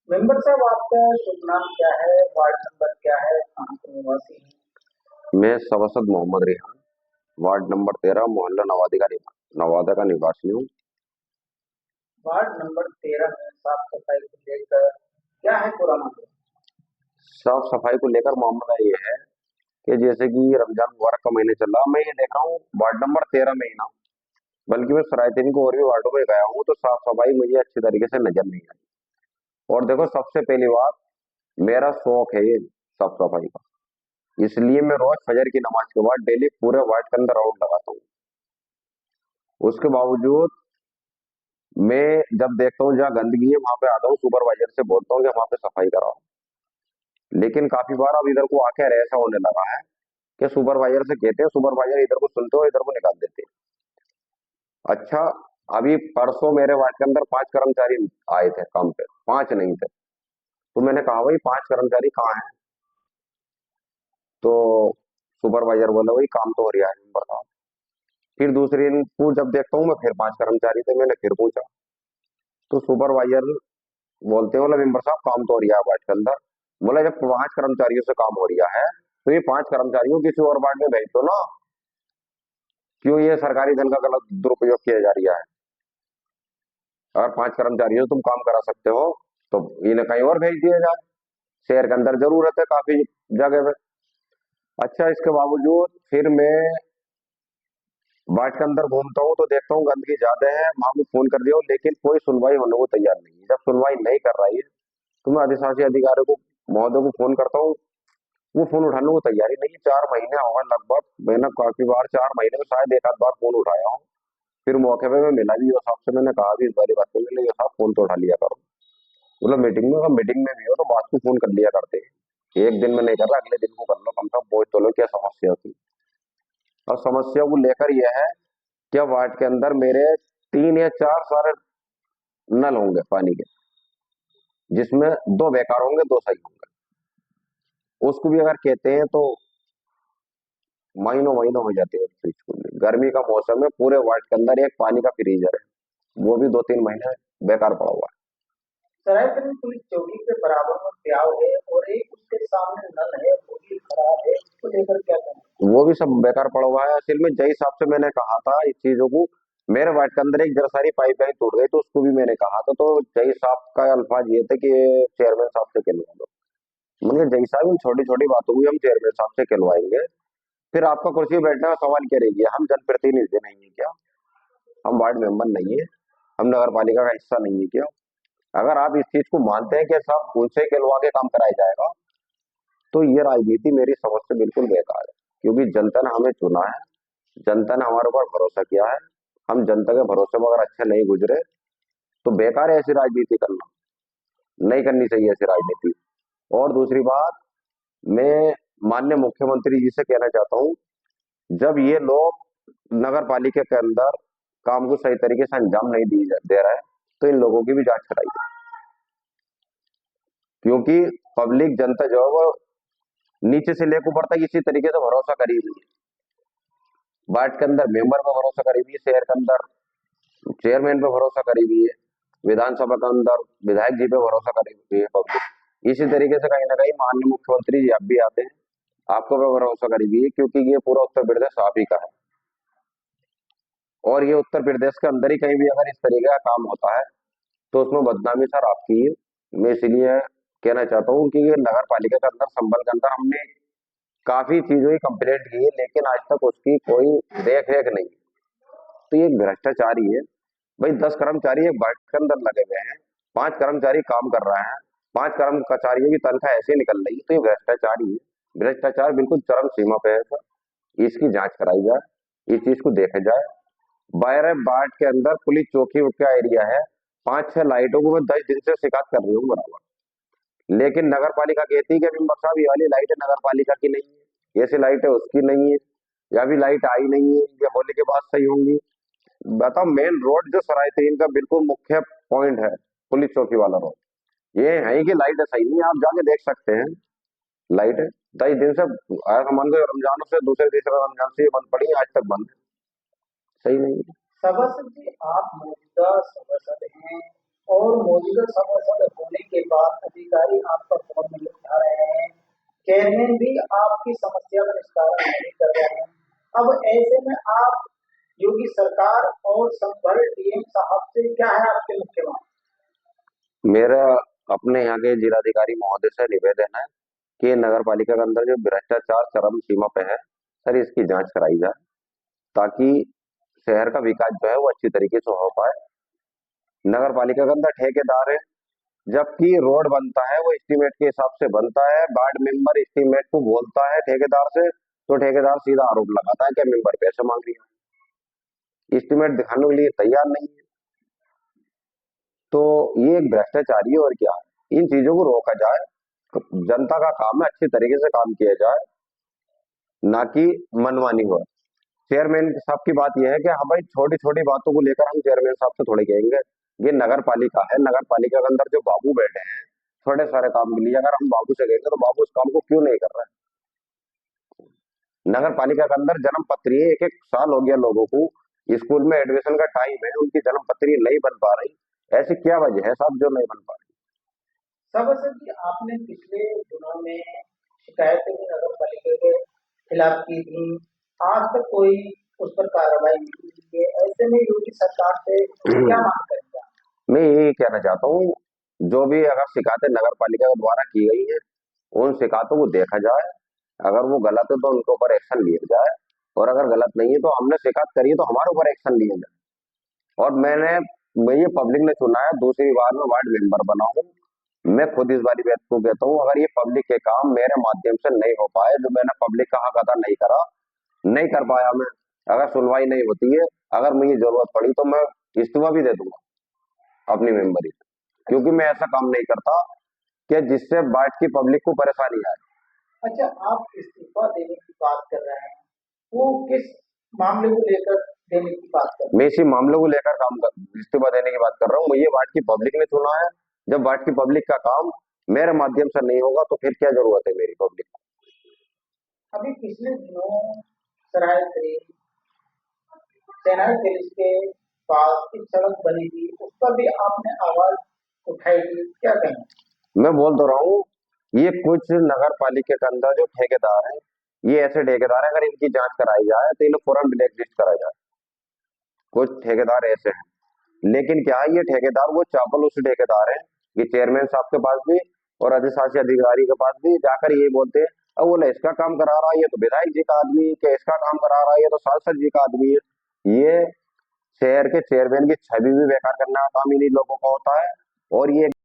Member साहब, आपका शुभ नाम क्या है? वार्ड नंबर क्या है? कहाँ के निवासी हैं? मैं सवासद मोहम्मद रेहान, वार्ड नंबर 13, मोहल्ला नवादा का निवासी हूँ। वार्ड नंबर 13 में साफ सफाई को लेकर क्या है पूरा मामला? साफ सफाई को लेकर मामला ये है कि जैसे कि रमजान मुबारक का महीने चल रहा, मैं ये देख रहा हूँ वार्ड नंबर 13 में ही ना, बल्कि मैं सरायतीन को और भी वार्डों में गया हूँ तो साफ सफाई मुझे अच्छी तरीके से नजर नहीं आई। और देखो, सबसे पहली बात, मेरा शौक है ये साफ सफाई का, इसलिए मैं रोज फजर की नमाज के बाद डेली पूरे वार्ड के अंदर राउंड लगाता हूँ। उसके बावजूद मैं जब देखता हूँ जहाँ गंदगी है वहां पे आता हूँ, सुपरवाइजर से बोलता हूँ कि वहां पे सफाई कराओ। लेकिन काफी बार अब इधर को आके ऐसा होने लगा है कि सुपरवाइजर से कहते हैं, सुपरवाइजर इधर को सुनते हो इधर को निकाल देते हैं। अच्छा, अभी परसों मेरे वार्ड के अंदर 5 कर्मचारी आए थे काम पे, 5 नहीं थे। तो मैंने कहा भाई 5 कर्मचारी कहाँ हैं? तो सुपरवाइजर बोला भाई काम तो हो रहा है बताओ। फिर दूसरे दिन को जब देखता हूँ मैं, फिर 5 कर्मचारी थे, मैंने फिर पूछा। तो सुपरवाइजर बोलते हैं, बोला मेंबर साहब काम तो हो रहा है वार्ड के अंदर। बोला जब 5 कर्मचारियों से काम हो रहा है तो ये 5 कर्मचारियों किसी और वार्ड में भेज दो ना, क्यों ये सरकारी धन का गलत दुरुपयोग किया जा रहा है? अगर 5 कर्मचारियों से तुम काम करा सकते हो तो इन्हें कहीं और भेज दिया जाए, शहर के अंदर जरूरत है काफी जगह पे। अच्छा, इसके बावजूद फिर मैं वार्ड के अंदर घूमता हूँ तो देखता हूँ गंदगी ज्यादा है, वहां भी फोन कर दिया हूँ, लेकिन कोई सुनवाई होने को तैयार नहीं है। जब सुनवाई नहीं कर रही है तो मैं अधिशासी अधिकारी को, महोदय को फोन करता हूँ, वो फोन उठाने को तैयार ही नहीं है। 4 महीने हो गए लगभग, मैंने काफी बार 4 महीने में शायद एक आध बार फोन उठाया हूँ। फिर मौके पे मैं मिला भी, और साहब से मैंने कहा भी इस बारी बात को, मैंने ये साहब फोन तो उठा लिया करो। बोला मीटिंग में, अगर मीटिंग में भी हो तो बात को फोन कर लिया करते हैं, एक दिन में नहीं कर रहा अगले दिन को कर लो, कम से कम पहुंच तो लो क्या समस्या थी। और समस्या को लेकर यह है कि वार्ड के अंदर मेरे 3 या 4 सारे नल होंगे पानी के, जिसमें 2 बेकार होंगे, 2 सही होंगे। उसको भी अगर कहते हैं तो महीनों महीनों हो जाते हैं उस चीज को भी। गर्मी का मौसम है, पूरे वार्ड के अंदर एक पानी का फ्रीजर है, वो भी 2-3 महीने बेकार पड़ा हुआ सरायपुर पुलिस चौकी के बराबर में प्याव है और एक उसके सामने नल है, वो भी खराब है। इसको लेकर क्या कहना? है। वो भी सब बेकार पड़ा हुआ है। असल में जय साहब से मैंने कहा था इस चीजों को, मेरे वार्ड के अंदर एक जरा सारी पाइपलाइन टूट गई तो उसको भी मैंने कहा था, तो जय साहब का अल्फाज ये थे कि चेयरमैन साहब से कहलवा दो। मैंने कहा, जय साहब इन छोटी छोटी बातों को हम चेयरमैन साहब से कहलवाएंगे, फिर आपका कुर्सी पे बैठने का सवाल क्या रह गया? हम जनप्रतिनिधि नहीं है क्या? हम वार्ड मेंबर नहीं है? हम नगर पालिका का हिस्सा नहीं है क्या? अगर आप इस चीज को मानते हैं कि साहब उनसे कहलवा के काम कराया जाएगा, तो ये राजनीति मेरी समझ से बिल्कुल बेकार है। क्योंकि जनता ने हमें चुना है, जनता ने हमारे ऊपर भरोसा किया है, हम जनता के भरोसे पर अगर अच्छे नहीं गुजरे तो बेकार है ऐसी राजनीति करना, नहीं करनी चाहिए ऐसी राजनीति। और दूसरी बात, मैं माननीय मुख्यमंत्री जी से कहना चाहता हूँ, जब ये लोग नगर पालिका के अंदर काम को सही तरीके से अंजाम नहीं दे रहे तो इन लोगों की भी जांच कराइए। क्योंकि पब्लिक जनता जो है वो नीचे से लेकर ऊपर तक इसी तरीके से भरोसा करी हुई है। वार्ड के अंदर मेंबर पर भरोसा करी हुई है, शहर के अंदर चेयरमैन पे भरोसा करी हुई है, विधानसभा के अंदर विधायक जी पे भरोसा करी हुई है पब्लिक। इसी तरीके से कहीं ना कहीं माननीय मुख्यमंत्री जी आप भी आते हैं, आपको पे भरोसा करी हुई है, क्योंकि ये पूरा उत्तर प्रदेश आप ही का है। और ये उत्तर प्रदेश के अंदर ही कहीं भी अगर इस तरीके का काम होता है तो उसमें बदनामी सर आपकी है। मैं इसलिए कहना चाहता हूँ कि ये नगर पालिका के अंदर, संबल के अंदर हमने काफी चीजों की कंप्लेंट की है, लेकिन आज तक उसकी कोई देख रेख नहीं। तो ये भ्रष्टाचारी है। भाई 10 कर्मचारी एक वार्ड के अंदर लगे हुए हैं, 5 कर्मचारी काम कर रहे हैं, 5 कर्मचारियों की तनख्वाह ऐसे निकल रही है, तो ये भ्रष्टाचारी है। भ्रष्टाचार बिल्कुल चरम सीमा पे है सर, इसकी जांच कराई जाए, इस चीज को देखा जाए। बारह वार्ड के अंदर पुलिस चौकी का एरिया है, 5-6 लाइटों को मैं 10 दिन से शिकायत कर रही हूँ बराबर, लेकिन नगर पालिका कहती है कि मेंबर साहब ये वाली लाइट नगर पालिका की नहीं है, ऐसी लाइट है उसकी नहीं है, या भी लाइट आई नहीं है, ये होली के बाद सही होंगी। बताओ, मेन रोड जो सराय तीन का बिल्कुल मुख्य पॉइंट है, पुलिस चौकी वाला रोड, ये है कि लाइट सही नहीं है, आप जाके देख सकते हैं। लाइट है 10 दिन से, मान लो रमजान से दूसरे तीसरे रमजान से ये बंद पड़ी है, आज तक बंद है, सही नहीं है। सभासद जी, आप मौजूदा सभासद हैं और मौजूदा समस्या होने के बाद अधिकारी आपका फोन नहीं उठा रहे हैं, चेयरमैन भी आपकी समस्या का निस्तारण नहीं कर रहे हैं। अब ऐसे में आप योगी सरकार और संभल डीएम साहब से क्या है आपके मुख्य मांग? मेरा अपने यहाँ के जिलाधिकारी महोदय से निवेदन है कि नगर पालिका के अंदर जो भ्रष्टाचार चरम सीमा पे है, सर इसकी जांच कराई जाए, ताकि शहर का विकास जो है वो अच्छी तरीके से हो पाए। नगर पालिका के अंदर ठेकेदार है, जबकि रोड बनता है वो एस्टीमेट के हिसाब से बनता है। वार्ड मेंबर एस्टीमेट को बोलता है ठेकेदार से, तो ठेकेदार सीधा आरोप लगाता है कि मेंबर पैसे मांग रही है, एस्टीमेट दिखाने के लिए तैयार नहीं है। तो ये एक भ्रष्टाचारी है और क्या है। इन चीजों को रोका जाए, तो जनता का काम है अच्छे तरीके से काम किया जाए, ना कि मनमानी हो। चेयरमैन साहब की बात यह है कि हाँ भाई, छोटी छोटी बातों को लेकर हम चेयरमैन साहब से थोड़ी कहेंगे। ये नगर पालिका है, नगर पालिका के अंदर जो बाबू बैठे हैं थोड़े सारे काम के लिए, अगर हम बाबू से कहेंगे तो बाबू उस काम को क्यों नहीं कर रहे हैं। नगर पालिका के अंदर जन्म पत्री है, 1-1 साल हो गया लोगों को, स्कूल में एडमिशन का टाइम है, उनकी जन्म पत्री नहीं बन पा रही। ऐसी क्या वजह है साहब जो नहीं बन पा रही? सबसे जी आपने पिछले दिनों में शिकायतें भी नगर पालिका के खिलाफ की थी, आज तक कोई उस पर कार्रवाई नहीं हुई है। ऐसे में योगी सरकार से क्या मांग करेंगे आप? मैं यही कहना चाहता हूँ, जो भी अगर शिकायतें नगर पालिका के द्वारा की गई है, उन शिकायतों को देखा जाए। अगर वो गलत है तो उनके ऊपर एक्शन लिया जाए, और अगर गलत नहीं है तो हमने शिकायत करी है तो हमारे ऊपर एक्शन लिया जाए। और मैं ये पब्लिक ने चुना है, दूसरी बार मैं वार्ड मेंबर बना हूँ। मैं खुद इस बारी बात को कहता हूँ, अगर ये पब्लिक के काम मेरे माध्यम से नहीं हो पाए, जो मैंने पब्लिक का हक अदा नहीं करा, नहीं कर पाया मैं, अगर सुनवाई नहीं होती है, अगर मुझे जरूरत पड़ी तो मैं इस्तीफा भी दे दूंगा अपनी मेंबरी से, क्योंकि मैं ऐसा काम नहीं करता कि जिससे वार्ड की पब्लिक को परेशानी आए। अच्छा, आप इस्तीफा देने की बात कर रहे हैं, वो किस मामले को लेकर देने की बात कर रहे मैं इसी मामले को लेकर इस्तीफा देने की बात कर रहा हूँ। मुझे वार्ड की पब्लिक ने चुना है, जब वार्ड की पब्लिक का काम मेरे माध्यम से नहीं होगा तो फिर क्या जरूरत है मेरी पब्लिक को? हैं? अभी पिछले दिनों सराय सेनाई पुलिस के पास एक सड़क बनी थी, उस पर भी आपने आवाज उठाई थी, क्या कहें? मैं बोल तो रहा हूँ, ये कुछ नगर पालिका के अंदर जो ठेकेदार है, ये ऐसे ठेकेदार है, अगर इनकी जांच कराई जाए तो इन्हें फौरन ब्लैक लिस्ट करा जाए। कुछ ठेकेदार ऐसे हैं, लेकिन क्या है, ये ठेकेदार वो चापलूस ठेकेदार है, ये चेयरमैन साहब के पास भी और अधिशासी अधिकारी के पास भी जाकर ये बोलते हैं, अब बोले इसका काम करा रहा है ये तो विधायक जी का आदमी है, क्या इसका काम करा रहा है ये तो सांसद जी का आदमी है। ये शहर के चेयरमैन की छवि भी बेकार करने का काम इन्हीं लोगों का होता है। और ये